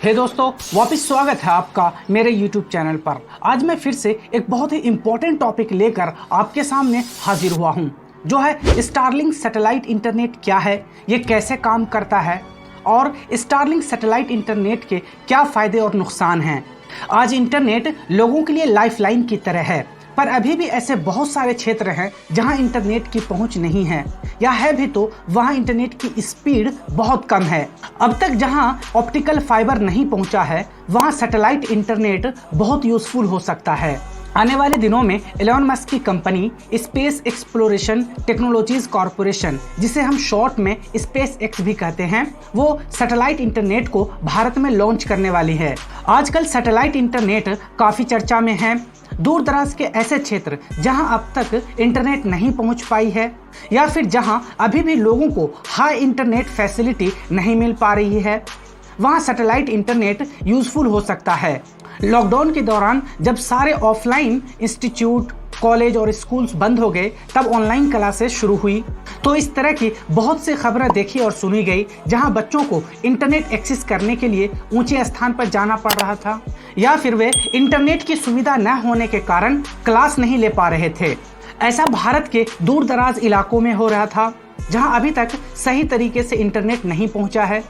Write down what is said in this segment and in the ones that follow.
हे दोस्तों, वापस स्वागत है आपका मेरे YouTube चैनल पर। आज मैं फिर से एक बहुत ही इम्पोर्टेंट टॉपिक लेकर आपके सामने हाजिर हुआ हूं, जो है स्टारलिंक सैटेलाइट इंटरनेट क्या है, ये कैसे काम करता है और स्टारलिंक सैटेलाइट इंटरनेट के क्या फ़ायदे और नुकसान हैं। आज इंटरनेट लोगों के लिए लाइफलाइन की तरह है, पर अभी भी ऐसे बहुत सारे क्षेत्र हैं जहां इंटरनेट की पहुंच नहीं है, या है भी तो वहां इंटरनेट की स्पीड बहुत कम है। अब तक जहां ऑप्टिकल फाइबर नहीं पहुंचा है, वहां सैटेलाइट इंटरनेट बहुत यूजफुल हो सकता है। आने वाले दिनों में एलन मस्क की company space exploration technologies corporation, जिसे हम शॉर्ट में स्पेस एक्स भी कहते हैं, वो सैटेलाइट इंटरनेट को भारत में लॉन्च करने वाली है। आजकल सैटेलाइट इंटरनेट काफ़ी चर्चा में है। दूर दराज के ऐसे क्षेत्र जहां अब तक इंटरनेट नहीं पहुंच पाई है, या फिर जहां अभी भी लोगों को हाई इंटरनेट फैसिलिटी नहीं मिल पा रही है, वहां सैटेलाइट इंटरनेट यूजफुल हो सकता है। लॉकडाउन के दौरान जब सारे ऑफलाइन इंस्टीट्यूट, कॉलेज और स्कूल्स बंद हो गए, तब ऑनलाइन क्लासेस शुरू हुई, तो इस तरह की बहुत सी खबरें देखी और सुनी गई जहां बच्चों को इंटरनेट एक्सेस करने के लिए ऊंचे स्थान पर जाना पड़ रहा था, या फिर वे इंटरनेट की सुविधा न होने के कारण क्लास नहीं ले पा रहे थे। ऐसा भारत के दूर दराज इलाकों में हो रहा था, जहां अभी तक सही तरीके से इंटरनेट नहीं पहुंचा है,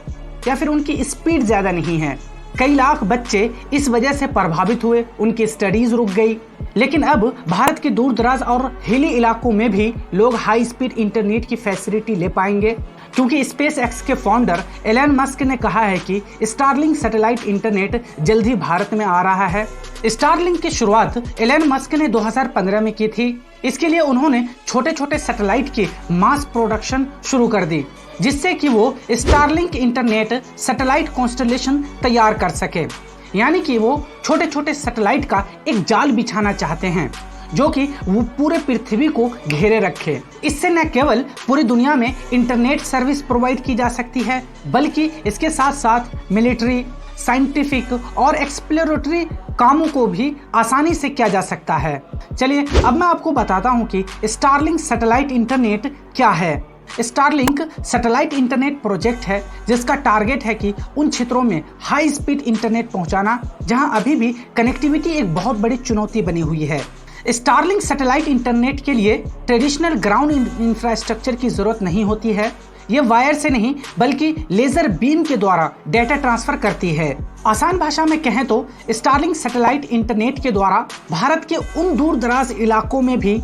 या फिर उनकी स्पीड ज़्यादा नहीं है। कई लाख बच्चे इस वजह से प्रभावित हुए, उनकी स्टडीज रुक गई। लेकिन अब भारत के दूर दराज और हिली इलाकों में भी लोग हाई स्पीड इंटरनेट की फैसिलिटी ले पाएंगे, क्योंकि स्पेस एक्स के फाउंडर एलन मस्क ने कहा है कि स्टारलिंक सैटेलाइट इंटरनेट जल्द ही भारत में आ रहा है। स्टारलिंक की शुरुआत एलन मस्क ने 2015 में की थी। इसके लिए उन्होंने छोटे छोटे सैटेलाइट की मास प्रोडक्शन शुरू कर दी, जिससे कि वो स्टारलिंक इंटरनेट सैटेलाइट कॉन्स्टलेशन तैयार कर सके। यानी कि वो छोटे छोटे सैटेलाइट का एक जाल बिछाना चाहते हैं, जो कि वो पूरे पृथ्वी को घेरे रखे। इससे न केवल पूरी दुनिया में इंटरनेट सर्विस प्रोवाइड की जा सकती है, बल्कि इसके साथ साथ मिलिट्री, साइंटिफिक और एक्सप्लोरेटरी कामों को भी आसानी से किया जा सकता है। चलिए अब मैं आपको बताता हूँ कि स्टारलिंक सैटेलाइट इंटरनेट क्या है। स्टारलिंक सैटेलाइट इंटरनेट प्रोजेक्ट है जिसका टारगेट है कि उन क्षेत्रों में हाई स्पीड इंटरनेट पहुंचाना जहां अभी भी कनेक्टिविटी एक बहुत बड़ी चुनौती बनी हुई है। स्टारलिंक सैटेलाइट इंटरनेट के लिए ट्रेडिशनल ग्राउंड इंफ्रास्ट्रक्चर की जरूरत नहीं होती है। ये वायर से नहीं बल्कि लेजर बीम के द्वारा डेटा ट्रांसफर करती है। आसान भाषा में कहें तो स्टारलिंक सैटेलाइट इंटरनेट के द्वारा भारत के उन दूर दराज इलाकों में भी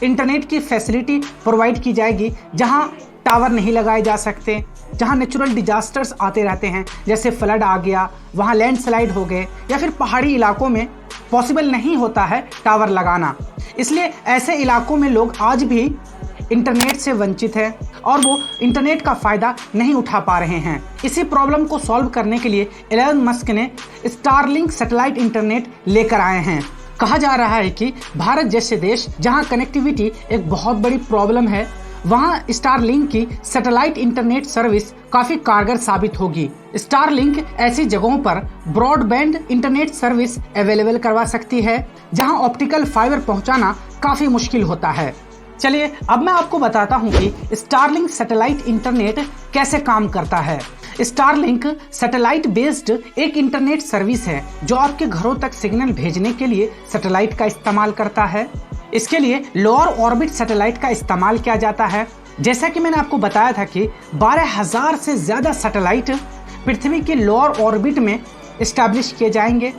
इंटरनेट की फैसिलिटी प्रोवाइड की जाएगी जहां टावर नहीं लगाए जा सकते, जहां नेचुरल डिजास्टर्स आते रहते हैं, जैसे फ्लड आ गया, वहां लैंडस्लाइड हो गए, या फिर पहाड़ी इलाकों में पॉसिबल नहीं होता है टावर लगाना। इसलिए ऐसे इलाकों में लोग आज भी इंटरनेट से वंचित हैं और वो इंटरनेट का फ़ायदा नहीं उठा पा रहे हैं। इसी प्रॉब्लम को सॉल्व करने के लिए एलन मस्क ने स्टारलिंक सैटेलाइट इंटरनेट लेकर आए हैं। कहा जा रहा है कि भारत जैसे देश जहां कनेक्टिविटी एक बहुत बड़ी प्रॉब्लम है, वहां स्टारलिंक की सैटेलाइट इंटरनेट सर्विस काफ़ी कारगर साबित होगी। स्टारलिंक ऐसी जगहों पर ब्रॉडबैंड इंटरनेट सर्विस अवेलेबल करवा सकती है जहां ऑप्टिकल फाइबर पहुंचाना काफ़ी मुश्किल होता है। चलिए अब मैं आपको बताता हूं कि स्टारलिंक सैटेलाइट इंटरनेट कैसे काम करता है। स्टारलिंक सैटेलाइट बेस्ड एक इंटरनेट सर्विस है जो आपके घरों तक सिग्नल भेजने के लिए सैटेलाइट का इस्तेमाल करता है। इसके लिए लोअर ऑर्बिट सैटेलाइट का इस्तेमाल किया जाता है। जैसा कि मैंने आपको बताया था कि 12,000 से ज़्यादा सैटेलाइट पृथ्वी के लोअर ऑर्बिट में इस्टेब्लिश किए जाएंगे,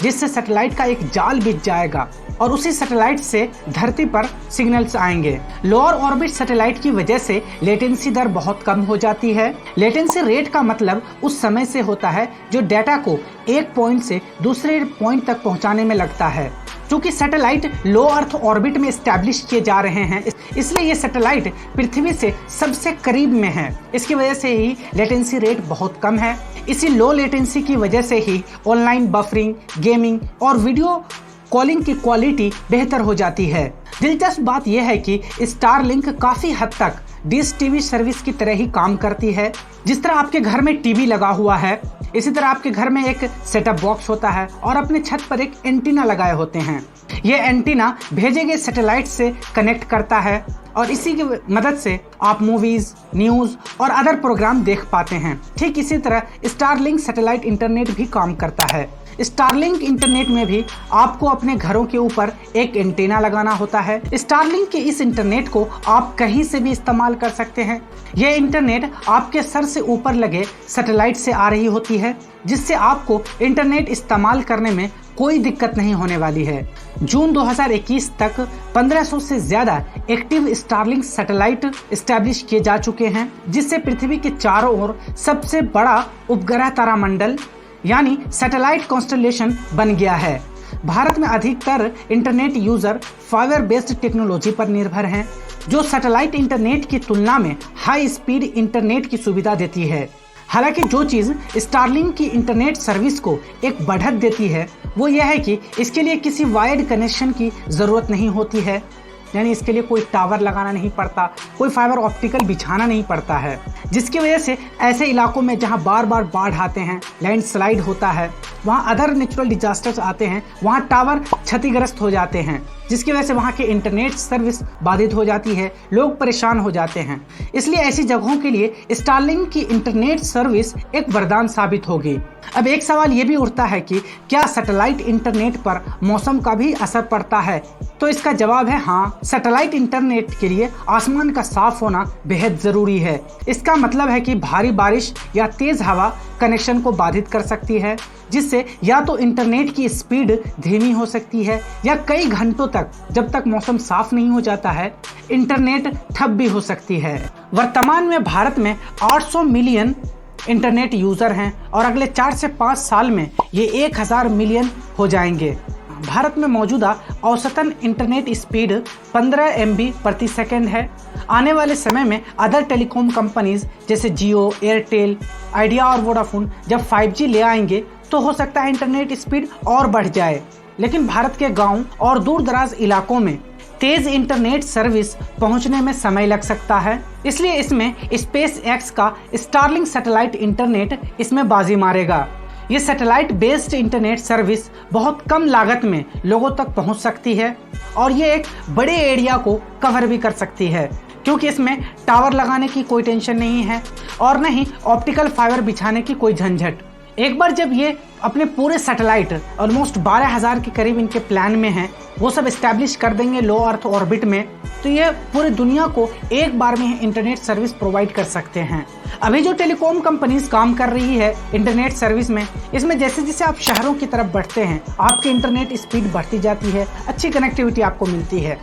जिससे सैटेलाइट का एक जाल बिछ जाएगा और उसी सैटेलाइट से धरती पर सिग्नल्स आएंगे। लोअर ऑर्बिट सैटेलाइट की वजह से लेटेंसी दर बहुत कम हो जाती है। लेटेंसी रेट का मतलब उस समय से होता है जो डेटा को एक पॉइंट से दूसरे पॉइंट तक पहुंचाने में लगता है। क्योंकि सैटेलाइट लो अर्थ ऑर्बिट में स्टैब्लिश किए जा रहे हैं, इसलिए ये सैटेलाइट पृथ्वी से सबसे करीब में है। इसकी वजह से ही लेटेंसी रेट बहुत कम है। इसी लो लेटेंसी की वजह से ही ऑनलाइन बफरिंग, गेमिंग और वीडियो कॉलिंग की क्वालिटी बेहतर हो जाती है। दिलचस्प बात यह है कि स्टारलिंक काफ़ी हद तक डिश टीवी सर्विस की तरह ही काम करती है। जिस तरह आपके घर में टीवी लगा हुआ है, इसी तरह आपके घर में एक सेटअप बॉक्स होता है और अपने छत पर एक एंटीना लगाए होते हैं। ये एंटीना भेजे गए सैटेलाइट से कनेक्ट करता है और इसी की मदद से आप मूवीज, न्यूज़ और अदर प्रोग्राम देख पाते हैं। ठीक इसी तरह स्टारलिंक सैटेलाइट इंटरनेट भी काम करता है। स्टारलिंक इंटरनेट में भी आपको अपने घरों के ऊपर एक एंटीना लगाना होता है। स्टारलिंक के इस इंटरनेट को आप कहीं से भी इस्तेमाल कर सकते हैं। यह इंटरनेट आपके सर से ऊपर लगे सैटेलाइट से आ रही होती है, जिससे आपको इंटरनेट इस्तेमाल करने में कोई दिक्कत नहीं होने वाली है। जून 2021 तक 1500 से ज्यादा एक्टिव स्टारलिंक सैटेलाइट एस्टैब्लिश किए जा चुके हैं, जिससे पृथ्वी के चारों ओर सबसे बड़ा उपग्रह तारामंडल यानी सैटेलाइट कॉन्स्टलेशन बन गया है। भारत में अधिकतर internet user fibre based technology पर निर्भर हैं, जो सैटेलाइट इंटरनेट की तुलना में हाई स्पीड इंटरनेट की सुविधा देती है। हालांकि जो चीज़ स्टारलिंक की इंटरनेट सर्विस को एक बढ़त देती है वो यह है कि इसके लिए किसी वायर्ड कनेक्शन की ज़रूरत नहीं होती है, यानी इसके लिए कोई टावर लगाना नहीं पड़ता, कोई फाइबर ऑप्टिकल बिछाना नहीं पड़ता है, जिसकी वजह से ऐसे इलाकों में जहां बार बार बाढ़ आते हैं, लैंडस्लाइड होता है, वहां अदर नेचुरल डिजास्टर्स आते हैं, वहां टावर क्षतिग्रस्त हो जाते हैं, जिसकी वजह से वहां के इंटरनेट सर्विस बाधित हो जाती है, लोग परेशान हो जाते हैं। इसलिए ऐसी जगहों के लिए स्टारलिंक की इंटरनेट सर्विस एक वरदान साबित होगी। अब एक सवाल ये भी उठता है कि क्या सैटेलाइट इंटरनेट पर मौसम का भी असर पड़ता है? तो इसका जवाब है हाँ। सैटेलाइट इंटरनेट के लिए आसमान का साफ होना बेहद जरूरी है। इसका मतलब है कि भारी बारिश या तेज हवा कनेक्शन को बाधित कर सकती है, जिससे या तो इंटरनेट की स्पीड धीमी हो सकती है या कई घंटों तक, जब तक मौसम साफ नहीं हो जाता है, इंटरनेट ठप भी हो सकती है। वर्तमान में भारत में 800 मिलियन इंटरनेट यूजर हैं और अगले 4 से 5 साल में ये 1000 मिलियन हो जाएंगे। भारत में मौजूदा औसतन इंटरनेट स्पीड 15 MB प्रति सेकंड है। आने वाले समय में अदर टेलीकॉम कंपनीज जैसे जियो, एयरटेल, आइडिया और वोडाफोन जब 5G ले आएंगे तो हो सकता है इंटरनेट स्पीड और बढ़ जाए। लेकिन भारत के गांव और दूर दराज इलाकों में तेज इंटरनेट सर्विस पहुंचने में समय लग सकता है, इसलिए इसमें SpaceX का स्टारलिंक सैटेलाइट इंटरनेट इसमें बाजी मारेगा। ये सैटेलाइट बेस्ड इंटरनेट सर्विस बहुत कम लागत में लोगों तक पहुंच सकती है और ये एक बड़े एरिया को कवर भी कर सकती है, क्योंकि इसमें टावर लगाने की कोई टेंशन नहीं है और न ही ऑप्टिकल फाइबर बिछाने की कोई झंझट। एक बार जब ये अपने पूरे सैटेलाइट ऑलमोस्ट 12,000 के करीब इनके प्लान में हैं, वो सब एस्टैब्लिश कर देंगे लो अर्थ ऑर्बिट में, तो ये पूरी दुनिया को एक बार में इंटरनेट सर्विस प्रोवाइड कर सकते हैं। अभी जो टेलीकॉम कंपनीज काम कर रही है इंटरनेट सर्विस में, इसमें जैसे जैसे आप शहरों की तरफ बढ़ते हैं आपकी इंटरनेट स्पीड बढ़ती जाती है, अच्छी कनेक्टिविटी आपको मिलती है।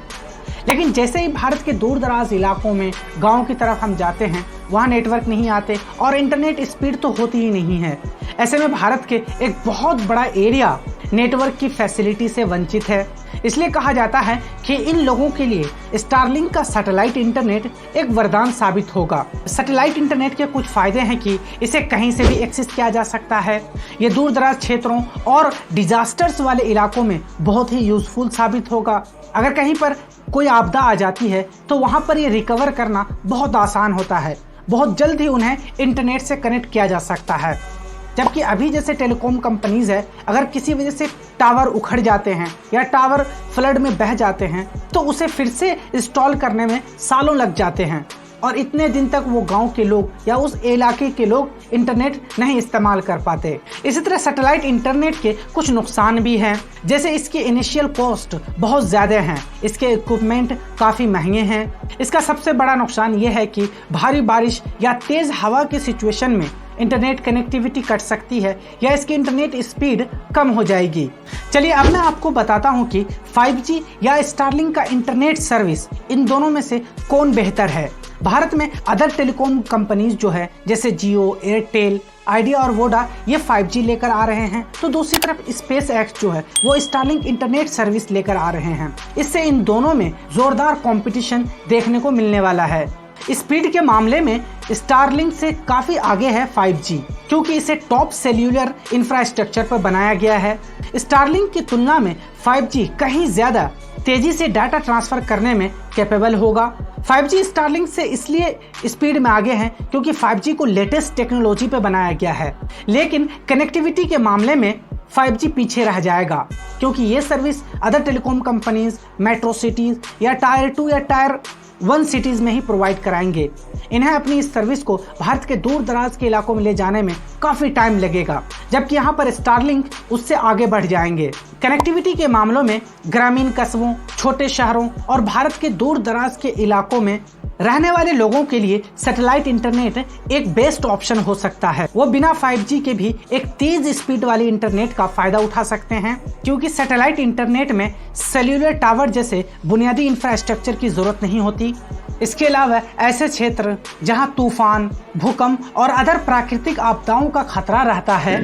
लेकिन जैसे ही भारत के दूर दराज इलाकों में गांव की तरफ हम जाते हैं, वहाँ नेटवर्क नहीं आते और इंटरनेट स्पीड तो होती ही नहीं है। ऐसे में भारत के एक बहुत बड़ा एरिया नेटवर्क की फैसिलिटी से वंचित है। इसलिए कहा जाता है कि इन लोगों के लिए स्टारलिंक का सैटेलाइट इंटरनेट एक वरदान साबित होगा। सैटेलाइट इंटरनेट के कुछ फायदे हैं कि इसे कहीं से भी एक्सेस किया जा सकता है। ये दूर दराज क्षेत्रों और डिजास्टर्स वाले इलाकों में बहुत ही यूजफुल साबित होगा। अगर कहीं पर कोई आपदा आ जाती है तो वहाँ पर ये रिकवर करना बहुत आसान होता है, बहुत जल्द ही उन्हें इंटरनेट से कनेक्ट किया जा सकता है। जबकि अभी जैसे टेलीकॉम कंपनीज है, अगर किसी वजह से टावर उखड़ जाते हैं या टावर फ्लड में बह जाते हैं तो उसे फिर से इंस्टॉल करने में सालों लग जाते हैं और इतने दिन तक वो गांव के लोग या उस इलाके के लोग इंटरनेट नहीं इस्तेमाल कर पाते। इसी तरह सैटेलाइट इंटरनेट के कुछ नुकसान भी हैं, जैसे इसकी इनिशियल कॉस्ट बहुत ज़्यादा हैं, इसके इक्विपमेंट काफ़ी महंगे हैं। इसका सबसे बड़ा नुकसान ये है कि भारी बारिश या तेज़ हवा की सिचुएशन में इंटरनेट कनेक्टिविटी कट सकती है या इसकी इंटरनेट स्पीड कम हो जाएगी। चलिए अब मैं आपको बताता हूँ कि 5G या स्टारलिंक का इंटरनेट सर्विस इन दोनों में से कौन बेहतर है। भारत में अदर टेलीकॉम कंपनीज जो है जैसे जियो, एयरटेल, आइडिया और वोडा ये 5G लेकर आ रहे हैं, तो दूसरी तरफ SpaceX जो है वो स्टारलिंक इंटरनेट सर्विस लेकर आ रहे हैं। इससे इन दोनों में जोरदार कंपटीशन देखने को मिलने वाला है। स्पीड के मामले में स्टारलिंक से काफी आगे है 5G, क्योंकि इसे टॉप सेल्यूलर इंफ्रास्ट्रक्चर पर बनाया गया है। स्टारलिंक की तुलना में 5G कहीं ज्यादा तेजी से डाटा ट्रांसफर करने में कैपेबल होगा। 5G स्टारलिंक से इसलिए स्पीड में आगे है क्योंकि 5G को लेटेस्ट टेक्नोलॉजी पे बनाया गया है, लेकिन कनेक्टिविटी के मामले में 5G पीछे रह जाएगा, क्योंकि ये service other telecom companies metro cities या टायर 2 या टायर 1 सिटीज में ही प्रोवाइड कराएंगे। इन्हें अपनी इस सर्विस को भारत के दूर दराज के इलाकों में ले जाने में काफी टाइम लगेगा, जबकि यहाँ पर स्टारलिंक उससे आगे बढ़ जाएंगे। कनेक्टिविटी के मामलों में ग्रामीण कस्बों, छोटे शहरों और भारत के दूर दराज के इलाकों में रहने वाले लोगों के लिए सैटेलाइट इंटरनेट एक बेस्ट ऑप्शन हो सकता है। वो बिना 5G के भी एक तेज स्पीड वाली इंटरनेट का फायदा उठा सकते हैं, क्योंकि सैटेलाइट इंटरनेट में सेल्यूलर टावर जैसे बुनियादी इंफ्रास्ट्रक्चर की जरूरत नहीं होती। इसके अलावा ऐसे क्षेत्र जहां तूफान, भूकंप और अदर प्राकृतिक आपदाओं का खतरा रहता है,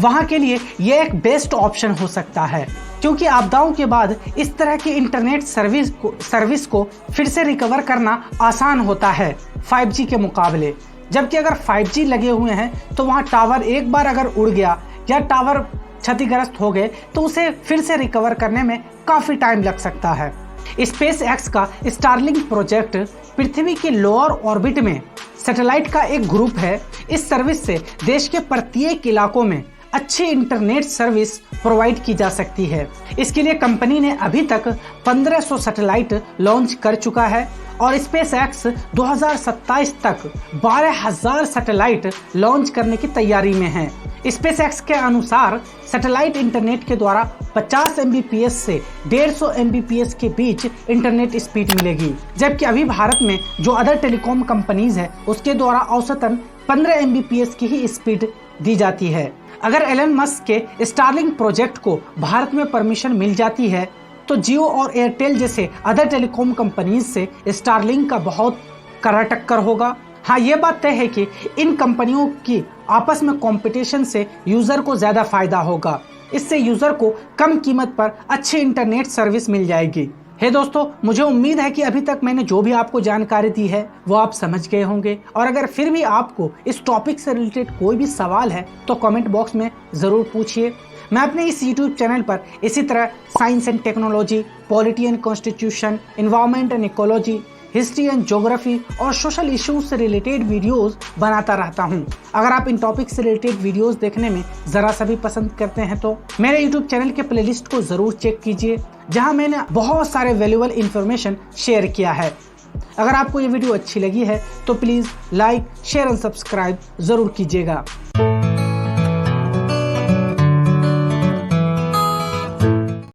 वहां के लिए यह एक बेस्ट ऑप्शन हो सकता है, क्योंकि आपदाओं के बाद इस तरह की इंटरनेट सर्विस को फिर से रिकवर करना आसान होता है 5G के मुकाबले। जबकि अगर 5G लगे हुए हैं तो वहां टावर एक बार अगर उड़ गया या टावर क्षतिग्रस्त हो गए तो उसे फिर से रिकवर करने में काफी टाइम लग सकता है। स्पेस एक्स का स्टारलिंक प्रोजेक्ट पृथ्वी के लोअर ऑर्बिट में सैटेलाइट का एक ग्रुप है। इस सर्विस से देश के प्रत्येक इलाकों में अच्छी इंटरनेट सर्विस प्रोवाइड की जा सकती है। इसके लिए कंपनी ने अभी तक 1500 सैटेलाइट लॉन्च कर चुका है और स्पेस एक्स 2027 तक 12,000 सैटेलाइट लॉन्च करने की तैयारी में है। स्पेस एक्स के अनुसार सैटेलाइट इंटरनेट के द्वारा 50 Mbps से 150 Mbps के बीच इंटरनेट स्पीड मिलेगी, जबकि अभी भारत में जो अदर टेलीकॉम कंपनीज है उसके द्वारा औसतन 15 Mbps की ही स्पीड दी जाती है। अगर एलन मस्क के स्टारलिंक प्रोजेक्ट को भारत में परमिशन मिल जाती है तो जियो और एयरटेल जैसे अदर टेलीकॉम कंपनीज से स्टारलिंक का बहुत कड़ा टक्कर होगा। हाँ, ये बात तय है कि इन कंपनियों की आपस में कंपटीशन से यूजर को ज्यादा फायदा होगा। इससे यूजर को कम कीमत पर अच्छी इंटरनेट सर्विस मिल जाएगी। हे दोस्तों, मुझे उम्मीद है कि अभी तक मैंने जो भी आपको जानकारी दी है वो आप समझ गए होंगे, और अगर फिर भी आपको इस टॉपिक से रिलेटेड कोई भी सवाल है तो कमेंट बॉक्स में ज़रूर पूछिए। मैं अपने इस यूट्यूब चैनल पर इसी तरह science and technology, polity and constitution, environment and ecology, history and geography और सोशल इश्यूज से रिलेटेड वीडियोस बनाता रहता हूं। अगर आप इन टॉपिक से रिलेटेड वीडियोस देखने में जरा सा भी पसंद करते हैं तो मेरे यूट्यूब चैनल के प्लेलिस्ट को जरूर चेक कीजिए, जहां मैंने बहुत सारे वैल्यूएबल इंफॉर्मेशन शेयर किया है। अगर आपको ये वीडियो अच्छी लगी है तो please like, share and subscribe जरूर कीजिएगा।